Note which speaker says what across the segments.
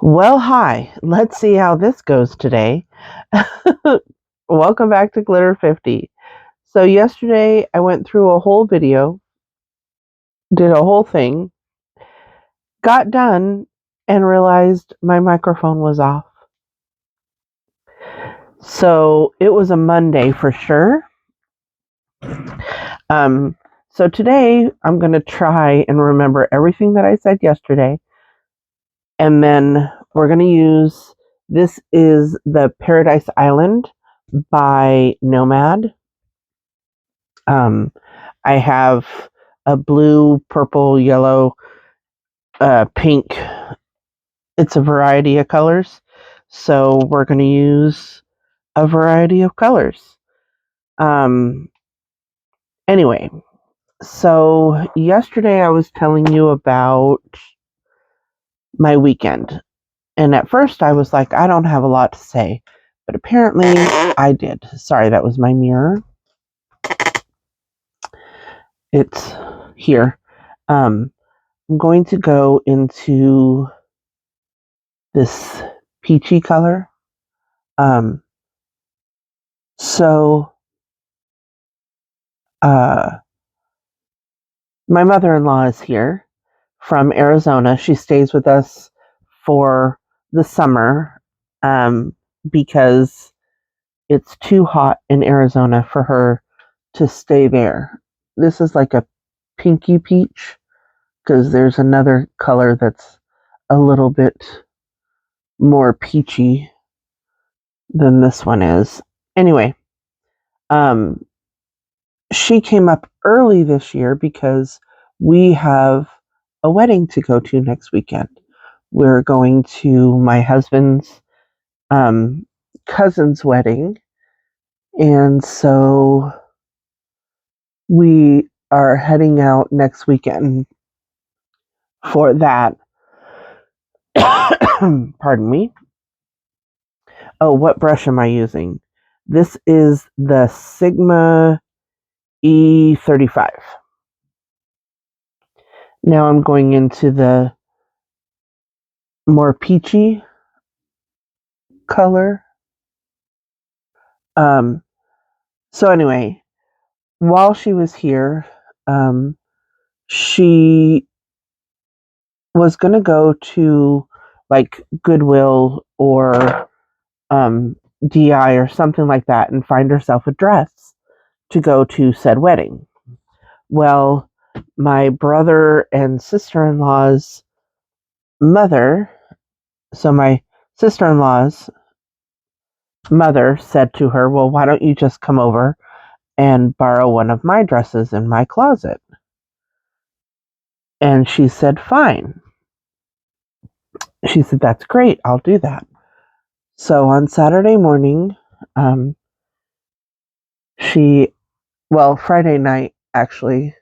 Speaker 1: Well, hi. Let's see how this goes today. Welcome back to Glitter 50. So yesterday I went through a whole video, did a whole thing, got done, and realized my microphone was off. So it was a Monday for sure. Um, so today I'm going to try and remember everything that I said yesterday. And then we're going to use, this is the Paradise Island by Nomad. I have a blue, purple, yellow, pink. It's a variety of colors. So we're going to use a variety of colors. Um, anyway, so yesterday I was telling you about my weekend. And at first I was like, I don't have a lot to say. But apparently I did. Sorry, that was my mirror. It's here. I'm going to go into this peachy color. Um, so, uh, my mother-in-law is here from Arizona. She stays with us for the summer, because it's too hot in Arizona for her to stay there. This is like a pinky peach because there's another color that's a little bit more peachy than this one is. Anyway, um, she came up early this year because we have a wedding to go to next weekend. We're going to my husband's um, cousin's wedding, and so we are heading out next weekend for that. Pardon me. Oh, what brush am I using? This is the Sigma E35. Now I'm going into the more peachy color. So anyway, while she was here, she was going to go to like Goodwill or DI or something like that and find herself a dress to go to said wedding. Well, my brother and sister-in-law's mother, so my sister-in-law's mother said to her, well, why don't you just come over and borrow one of my dresses in my closet? And she said, fine. She said, that's great. I'll do that. So on Saturday morning, um, Friday night, actually,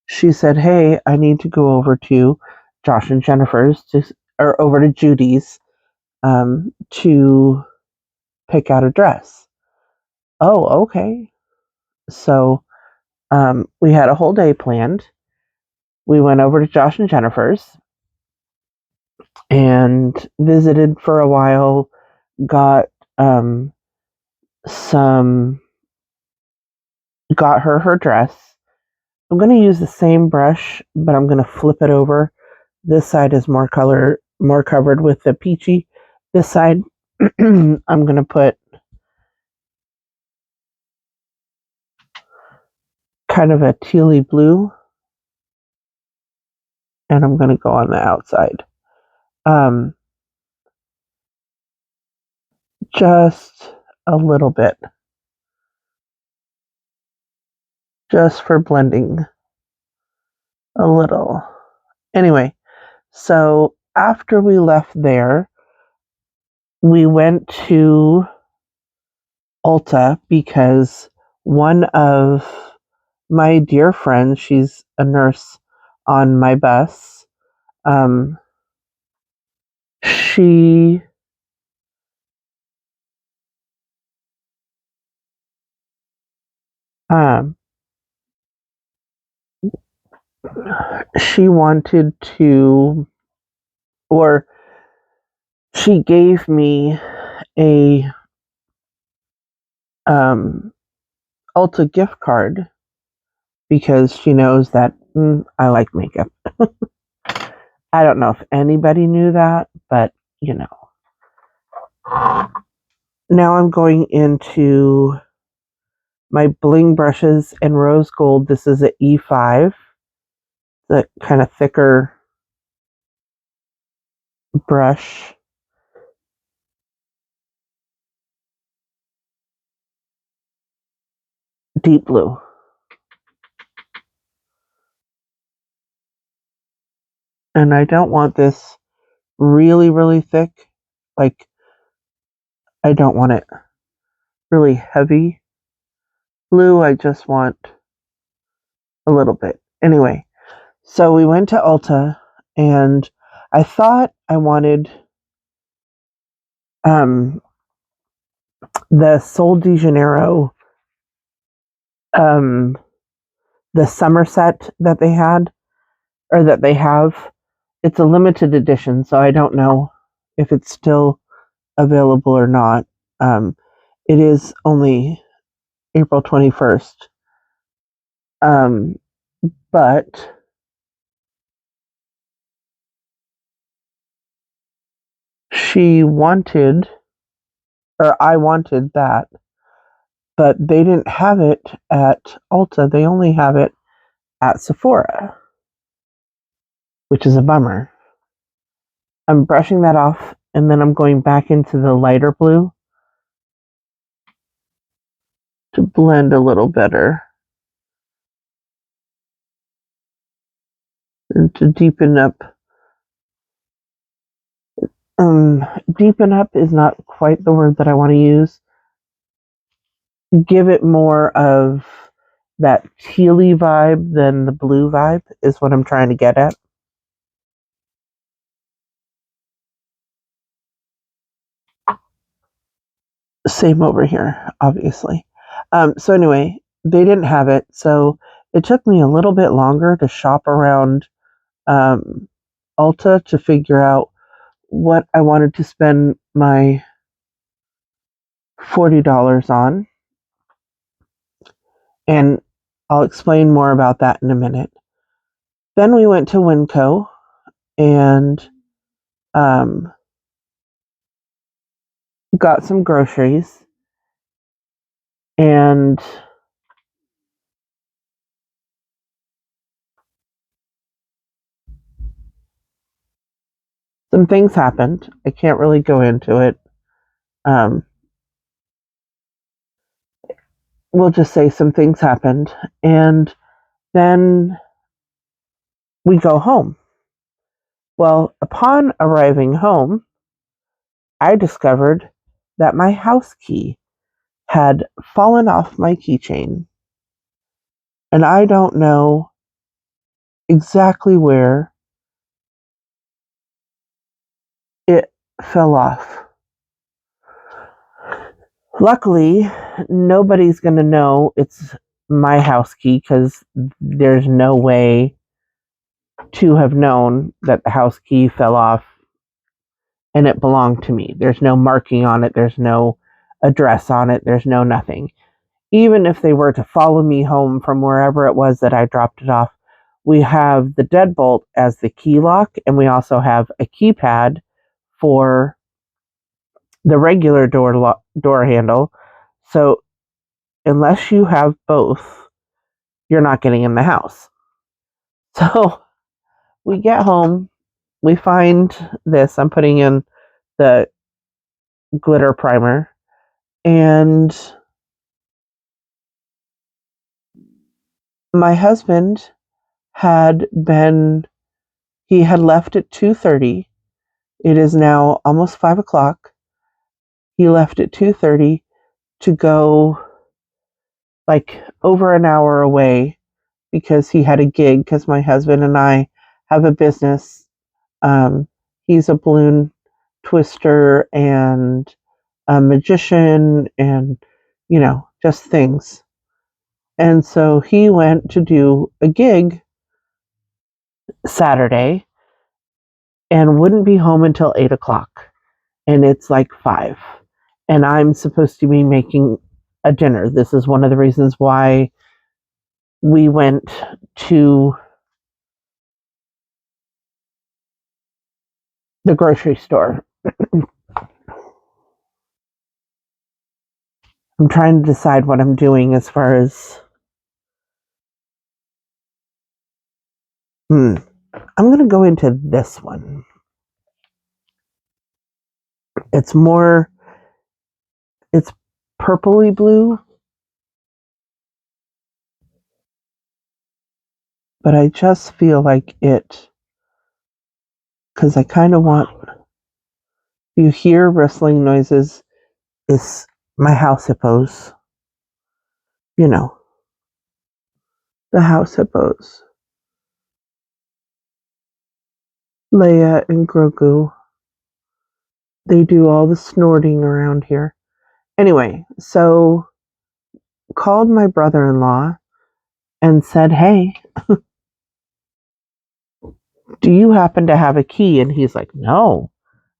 Speaker 1: she said, hey, I need to go over to Josh and Jennifer's, or over to Judy's, to pick out a dress. Oh, okay. So we had a whole day planned. We went over to Josh and Jennifer's and visited for a while, got some got her dress. I'm going to use the same brush, but I'm going to flip it over. This side is more covered with the peachy. This side, I'm going to put kind of a tealy blue, and I'm going to go on the outside. Just a little bit, just for blending a little. Anyway, so after we left there, we went to Ulta because one of my dear friends, she's a nurse on my bus, um, she um, she wanted to Or she gave me a Ulta gift card because she knows that I like makeup. I don't know if anybody knew that, but you know. Now I'm going into my bling brushes and rose gold. This is an E5, the kind of thicker brush. Deep blue. And I don't want this really, really thick. Like, I don't want it really heavy blue. I just want a little bit. Anyway, so we went to Ulta and I thought I wanted the Sol de Janeiro, um, the summer set that they had, or that they have. It's a limited edition, so I don't know if it's still available or not. It is only April 21st. But she wanted, or I wanted that, but they didn't have it at Ulta. They only have it at Sephora, which is a bummer. I'm brushing that off and then I'm going back into the lighter blue to blend a little better and to deepen up. Deepen up is not quite the word that I want to use. Give it more of that tealy vibe than the blue vibe is what I'm trying to get at. Same over here, obviously. So anyway, they didn't have it, so it took me a little bit longer to shop around Ulta to figure out what I wanted to spend my $40 on, and I'll explain more about that in a minute. Then we went to Winco and got some groceries, and some things happened. I can't really go into it. We'll just say some things happened, and then we go home. Well, upon arriving home, I discovered that my house key had fallen off my keychain, and I don't know exactly where it fell off. Luckily, nobody's going to know it's my house key because there's no way to have known that the house key fell off and it belonged to me. There's no marking on it, there's no address on it, there's no nothing. Even if they were to follow me home from wherever it was that I dropped it off, we have the deadbolt as the key lock, and we also have a keypad for the regular door handle. So unless you have both, you're not getting in the house. So we get home, we find this. I'm putting in the glitter primer, and my husband he had left at 2:30. It is now almost 5 o'clock. He left at 2:30 to go like over an hour away because he had a gig, because my husband and I have a business. He's a balloon twister and a magician and, just things. And so he went to do a gig Saturday, and wouldn't be home until 8 o'clock. And it's like 5. And I'm supposed to be making a dinner. This is one of the reasons why we went to the grocery store. I'm trying to decide what I'm doing as far as I'm going to go into this one. It's purpley blue, but I just feel like it, because I kind of want, you hear rustling noises, it's my house hippos, you know, the house hippos, Leia and Grogu. They do all the snorting around here. Anyway, so called my brother-in-law and said, "Hey, do you happen to have a key?" And he's like, "No,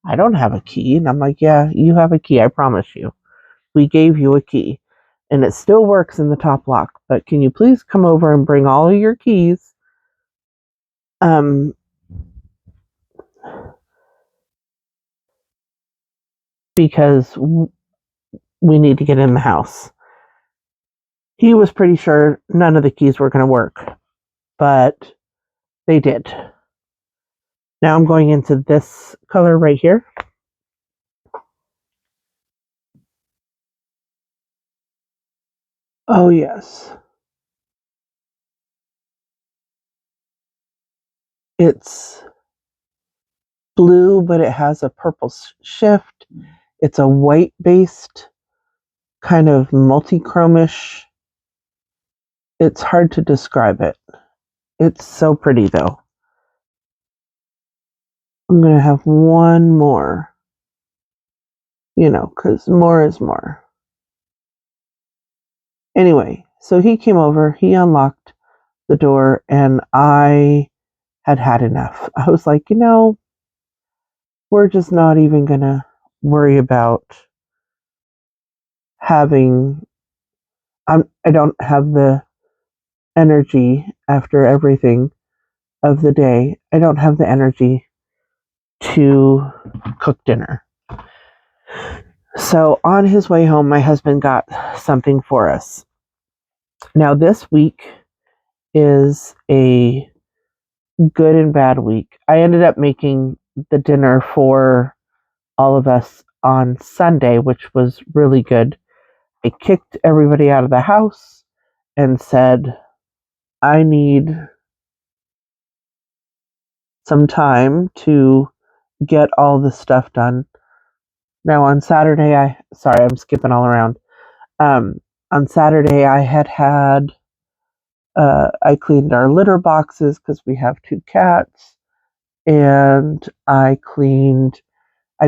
Speaker 1: I don't have a key." And I'm like, "Yeah, you have a key, I promise you. We gave you a key. And it still works in the top lock. But can you please come over and bring all of your keys? Um, because we need to get in the house." He was pretty sure none of the keys were going to work, but they did. Now I'm going into this color right here. Oh, yes. It's blue, but it has a purple shift. It's a white-based, kind of multi-chromish. It's hard to describe it. It's so pretty, though. I'm going to have one more, because more is more. Anyway, so he came over, he unlocked the door, and I had enough. I was like, we're just not even going to worry about having, I don't have the energy after everything of the day. I don't have the energy to cook dinner. So on his way home, my husband got something for us. Now this week is a good and bad week. I ended up making the dinner for all of us on Sunday, which was really good. I kicked everybody out of the house and said, I need some time to get all this stuff done. Now on Saturday, I'm skipping all around. On Saturday, I cleaned our litter boxes because we have 2 cats, and I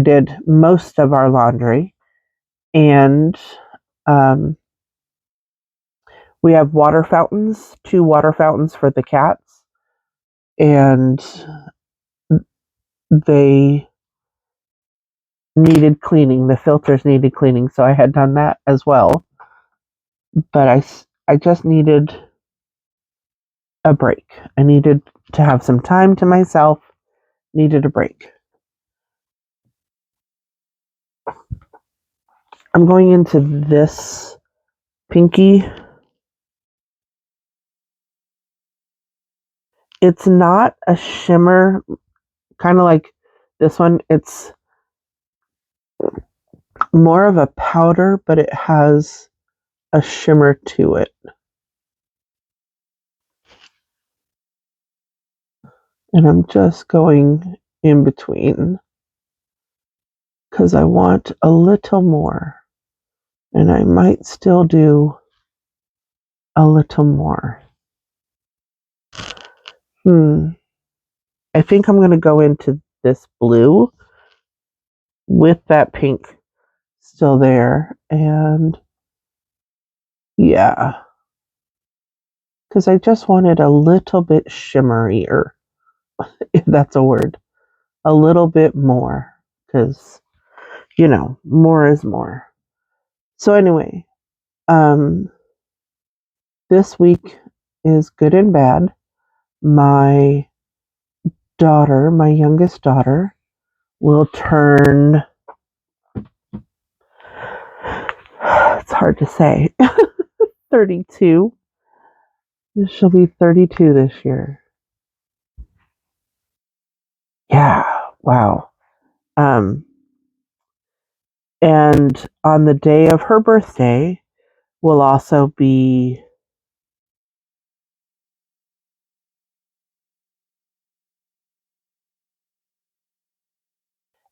Speaker 1: did most of our laundry, and we have 2 water fountains for the cats, and they needed cleaning. The filters needed cleaning, so I had done that as well. But I just needed a break. I needed to have some time to myself, needed a break. I'm going into this pinky. It's not a shimmer, kind of like this one. It's more of a powder, but it has a shimmer to it. And I'm just going in between because I want a little more. And I might still do a little more. I think I'm going to go into this blue with that pink still there. And yeah, because I just wanted a little bit shimmerier, if that's a word. a little bit more because, more is more. So anyway, this week is good and bad. My daughter, my youngest daughter, will turn, it's hard to say, 32. She'll be 32 this year. Yeah, wow. And on the day of her birthday will also be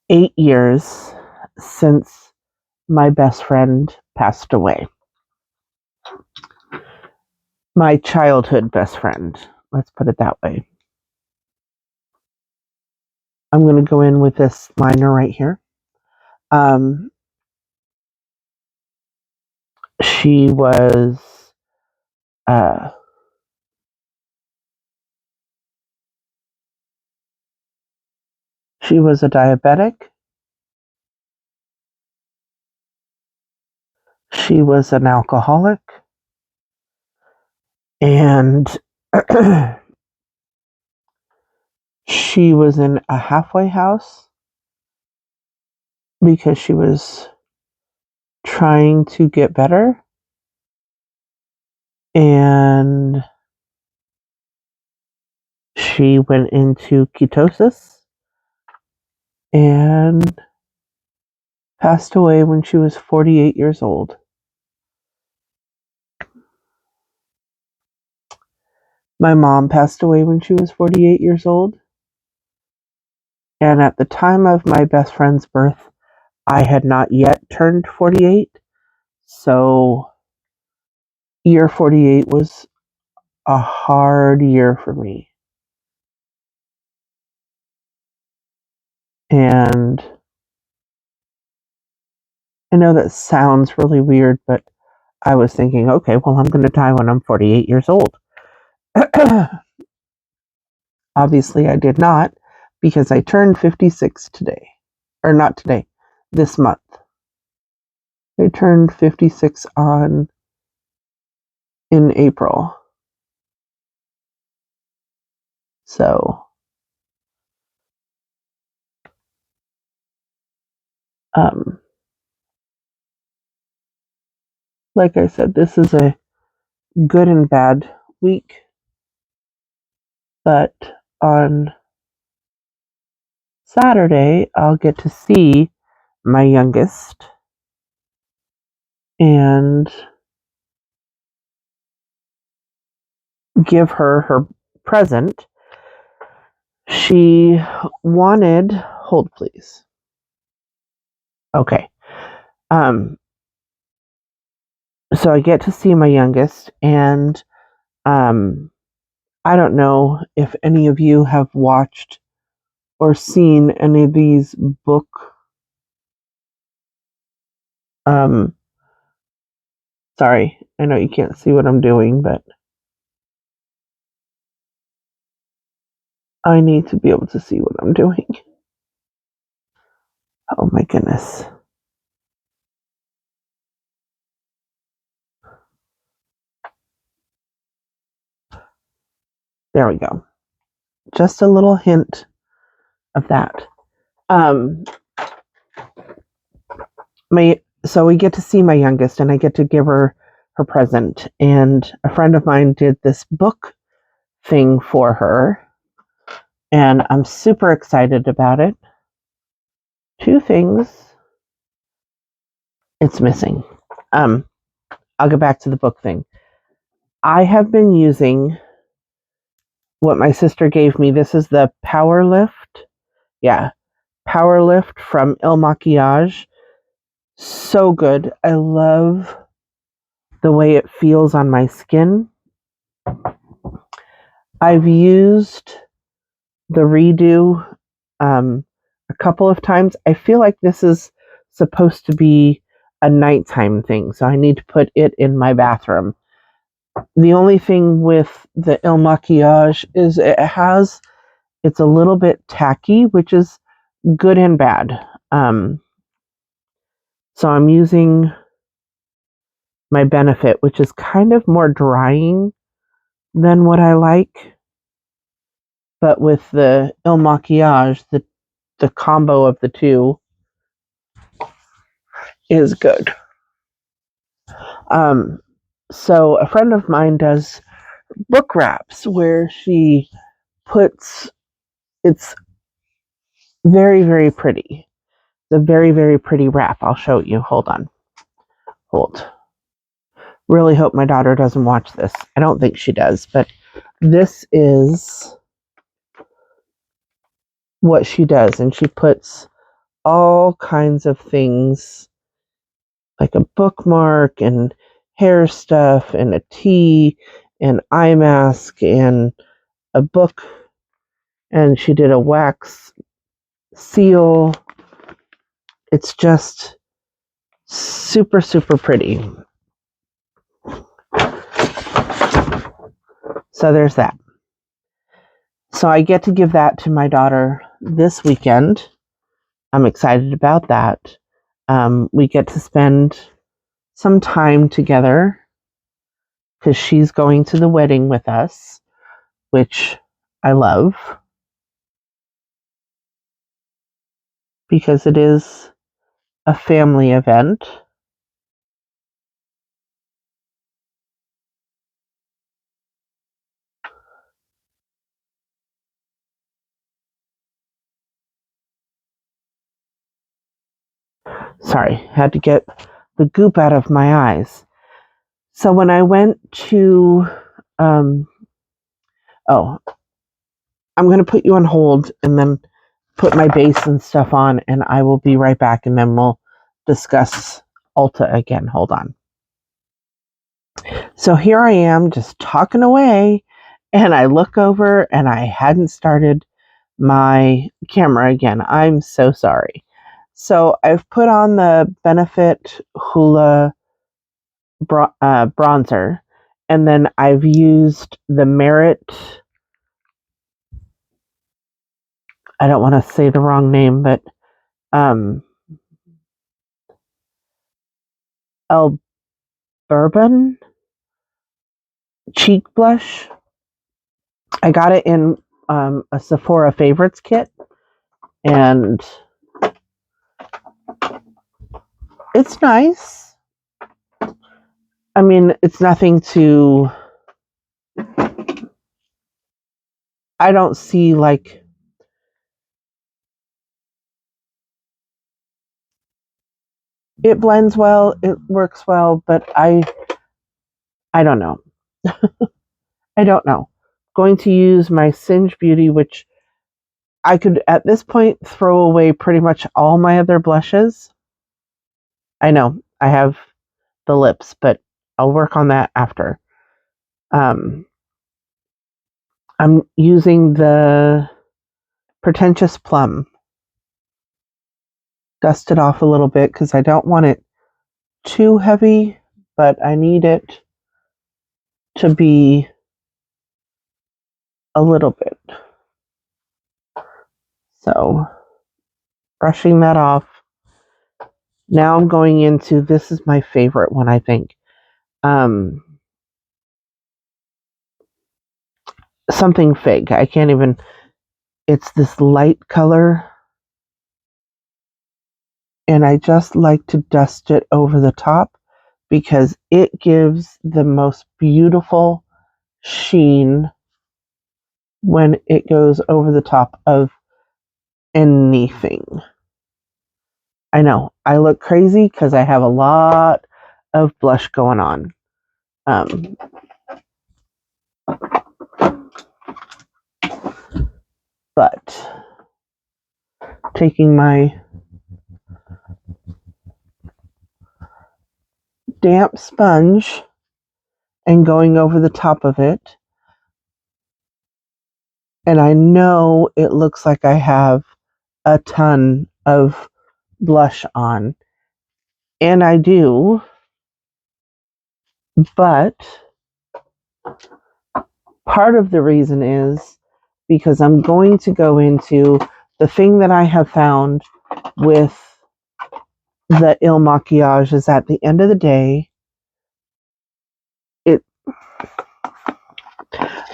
Speaker 1: 8 years since my best friend passed away. My childhood best friend, let's put it that way. I'm going to go in with this liner right here. She was a diabetic. She was an alcoholic. And she was in a halfway house because she was trying to get better. And she went into ketosis and passed away when she was 48 years old. My mom passed away when she was 48 years old. And at the time of my best friend's birth, I had not yet turned 48. So year 48 was a hard year for me. And I know that sounds really weird, but I was thinking, okay, well, I'm going to die when I'm 48 years old. Obviously, I did not, because I turned 56 today. Or not today, this month. I turned 56 in April. So, like I said, this is a good and bad week. But on Saturday, I'll get to see my youngest and give her her present. She wanted, hold please. Okay. So I get to see my youngest, and I don't know if any of you have watched or seen any of these book sorry, I know you can't see what I'm doing, but I need to be able to see what I'm doing. Oh my goodness. There we go. Just a little hint of that. So we get to see my youngest, and I get to give her her present. And a friend of mine did this book thing for her, and I'm super excited about it. Two things it's missing. I'll get back to the book thing. I have been using what my sister gave me. This is the Power Lift. Yeah, Power Lift from Il Maquillage. So good. I love the way it feels on my skin. I've used the Redo a couple of times. I feel like this is supposed to be a nighttime thing, so I need to put it in my bathroom. The only thing with the Il Maquillage is it's a little bit tacky, which is good and bad. So I'm using my Benefit, which is kind of more drying than what I like. But with the Il Maquillage, the combo of the two is good. So a friend of mine does book wraps where she puts, it's very, very pretty. It's a very, very pretty wrap. I'll show you. Hold on. Hold. Really hope my daughter doesn't watch this. I don't think she does, but this is what she does. And she puts all kinds of things like a bookmark and hair stuff and a tea and eye mask and a book. And she did a wax seal. It's just super, super pretty. So there's that. So I get to give that to my daughter this weekend. I'm excited about that. We get to spend some time together because she's going to the wedding with us, which I love because it is a family event. Sorry, had to get the goop out of my eyes. So when I went to, I'm going to put you on hold and then put my base and stuff on, and I will be right back, and then we'll discuss Ulta again. Hold on. So here I am just talking away, and I look over and I hadn't started my camera again. I'm so sorry. So I've put on the Benefit Hoola bronzer, and then I've used the Merit, I don't want to say the wrong name, but El Bourbon cheek blush. I got it in a Sephora favorites kit, and it's nice. I mean, it's nothing to, I don't see like, it blends well, it works well, but I don't know. I don't know. Going to use my Singe Beauty, which I could at this point throw away pretty much all my other blushes. I know I have the lips, but I'll work on that after. I'm using the Pretentious Plum. Dust it off a little bit because I don't want it too heavy, but I need it to be a little bit. So, brushing that off. Now I'm going into, this is my favorite one, I think. Something fake. I can't even, it's this light color. And I just like to dust it over the top because it gives the most beautiful sheen when it goes over the top of anything. I know, I look crazy because I have a lot of blush going on. But taking my damp sponge and going over the top of it, and I know it looks like I have a ton of blush on, and I do, but part of the reason is because I'm going to go into the thing that I have found with the Il Maquillage is at the end of the day,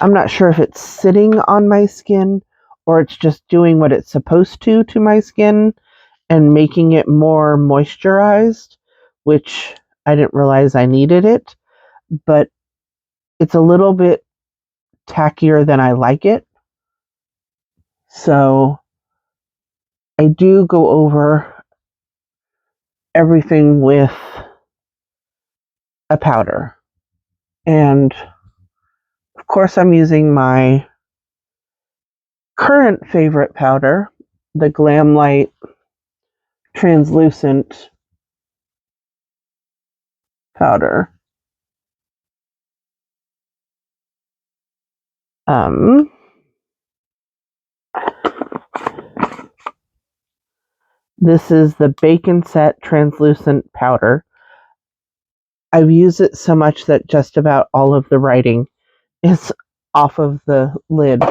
Speaker 1: I'm not sure if it's sitting on my skin or it's just doing what it's supposed to my skin and making it more moisturized, which I didn't realize I needed it, but it's a little bit tackier than I like it. So I do go over everything with a powder. And of course, I'm using my current favorite powder, the Glam Light Translucent powder. This is the Bacon Set Translucent Powder. I've used it so much that just about all of the writing is off of the lid.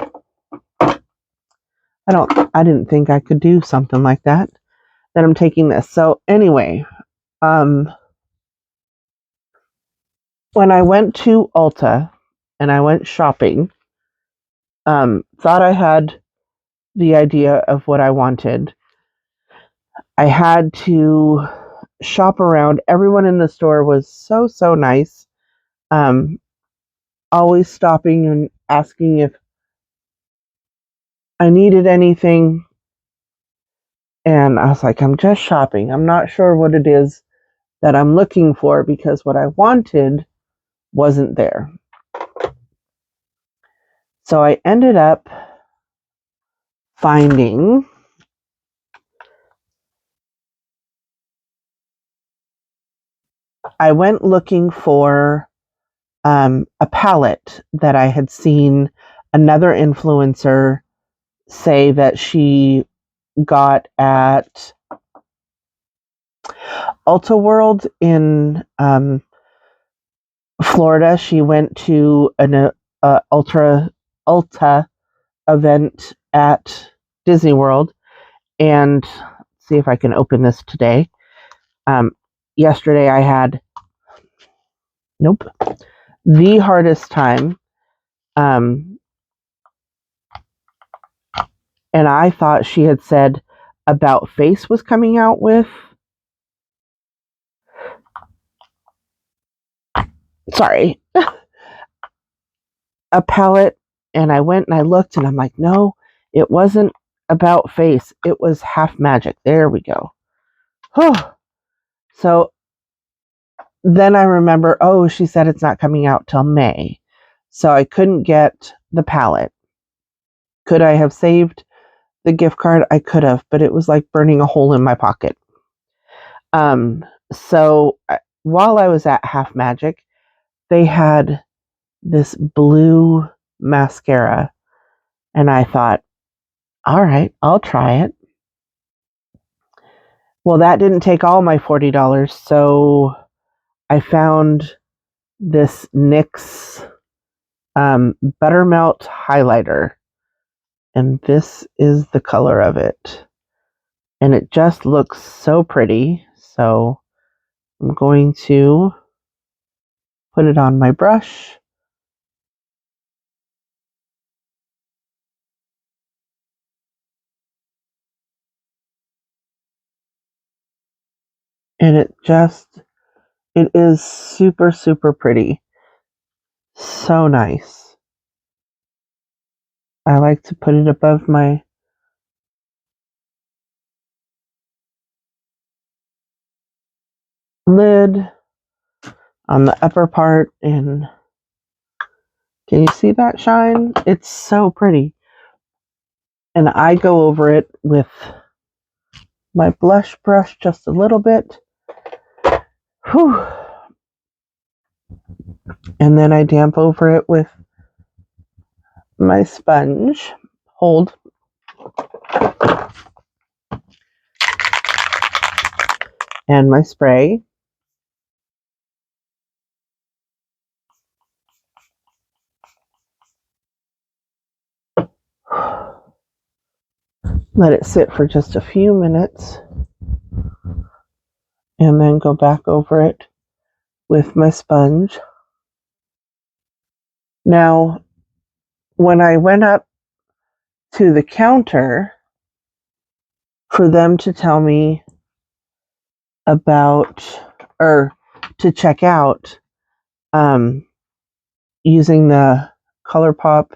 Speaker 1: I didn't think I could do something like that. Then I'm taking this. So anyway, when I went to Ulta and I went shopping, thought I had the idea of what I wanted. I had to shop around. Everyone in the store was so nice. Always stopping and asking if I needed anything. And I was like, I'm just shopping. I'm not sure what it is that I'm looking for because what I wanted wasn't there. So I ended up finding I went looking for a palette that I had seen another influencer say that she got at Ulta World in Florida. She went to an Ulta event at Disney World, and see if I can open this today. Yesterday I had the hardest time, and I thought she had said About Face was coming out with a palette, and I went and I looked and I'm like, no, it wasn't About Face. It was Half Magic. There we go. So then I remember, oh, she said it's not coming out till May. So I couldn't get the palette. Could I have saved the gift card? I could have, but it was like burning a hole in my pocket. So while I was at Half Magic, they had this blue mascara, and I thought, all right, I'll try it. Well, that didn't take all my $40, so I found this NYX Buttermelt highlighter, and this is the color of it, and it just looks so pretty. So I'm going to put it on my brush, and it is super pretty. So nice. I like to put it above my lid on the upper part, and can you see that shine? It's so pretty. And I go over it with my blush brush just a little bit. Whew. And then I damp over it with my sponge. Hold. And my spray. let it sit for just a few minutes, and then go back over it with my sponge. Now, when I went up to the counter for them to tell me about, or to check out, using the ColourPop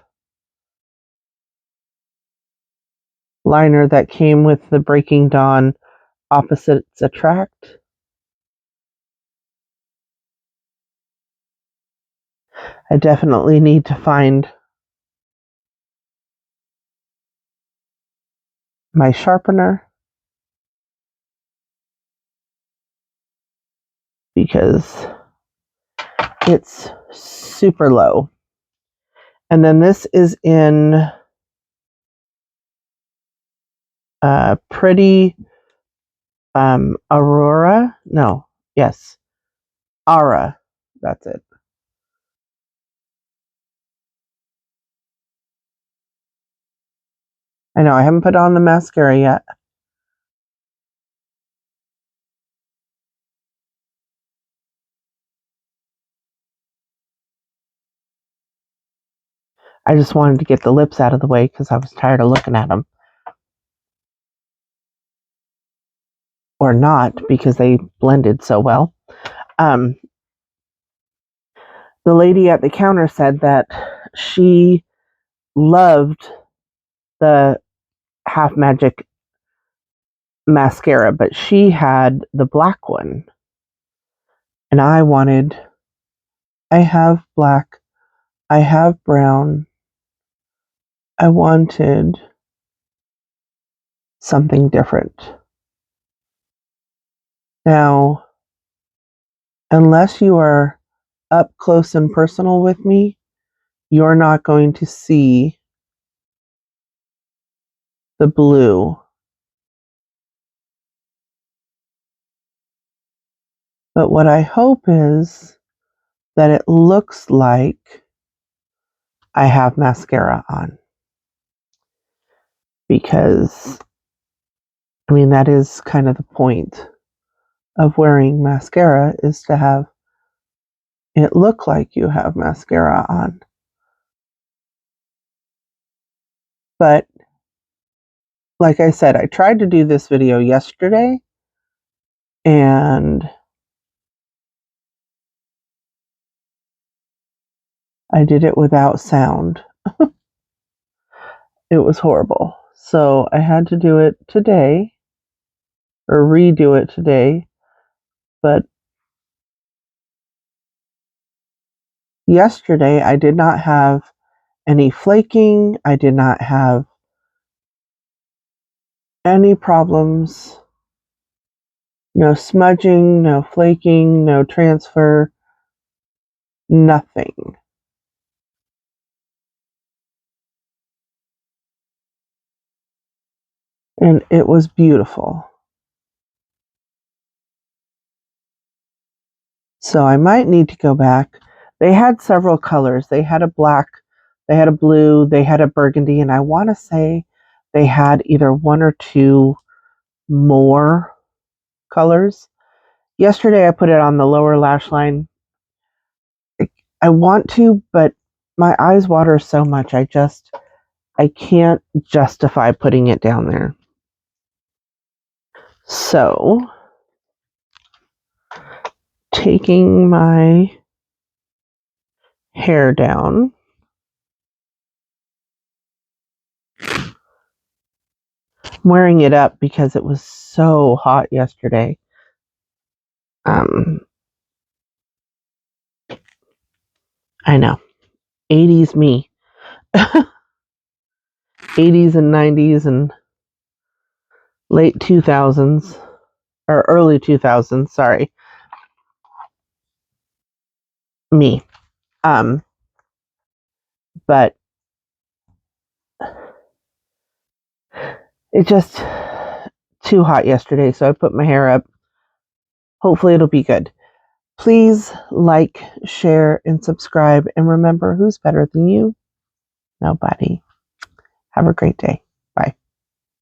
Speaker 1: liner that came with the Breaking Dawn Opposites Attract, I definitely need to find my sharpener, because it's super low. And then this is in Pretty Aurora. No, yes, Aura. That's it. I know I haven't put on the mascara yet. I just wanted to get the lips out of the way because I was tired of looking at them. Or not, because they blended so well. The lady at the counter said that she loved the Half Magic mascara, but she had the black one. And I have black, I have brown, I wanted something different. Now, unless you are up close and personal with me, you're not going to see the blue. But what I hope is that it looks like I have mascara on. Because, I mean, that is kind of the point of wearing mascara, is to have it look like you have mascara on. But, like I said, I tried to do this video yesterday, and I did it without sound. It was horrible. So I had to do it today, or redo it today. But yesterday I did not have any flaking. I did not have any problems. No smudging, no flaking, no transfer, nothing. And it was beautiful. So I might need to go back. They had several colors. They had a black, they had a blue, they had a burgundy, and I want to say they had either one or two more colors. Yesterday I put it on the lower lash line. I want to, but my eyes water so much, I can't justify putting it down there. So, taking my hair down, I'm wearing it up because it was so hot yesterday. I know, 80s me. 80s and 90s and late 2000s, or early 2000s, sorry. Me. But it just too hot yesterday, so I put my hair up. Hopefully it'll be good. Please like, share, and subscribe. And remember, who's better than you? Nobody. Have a great day.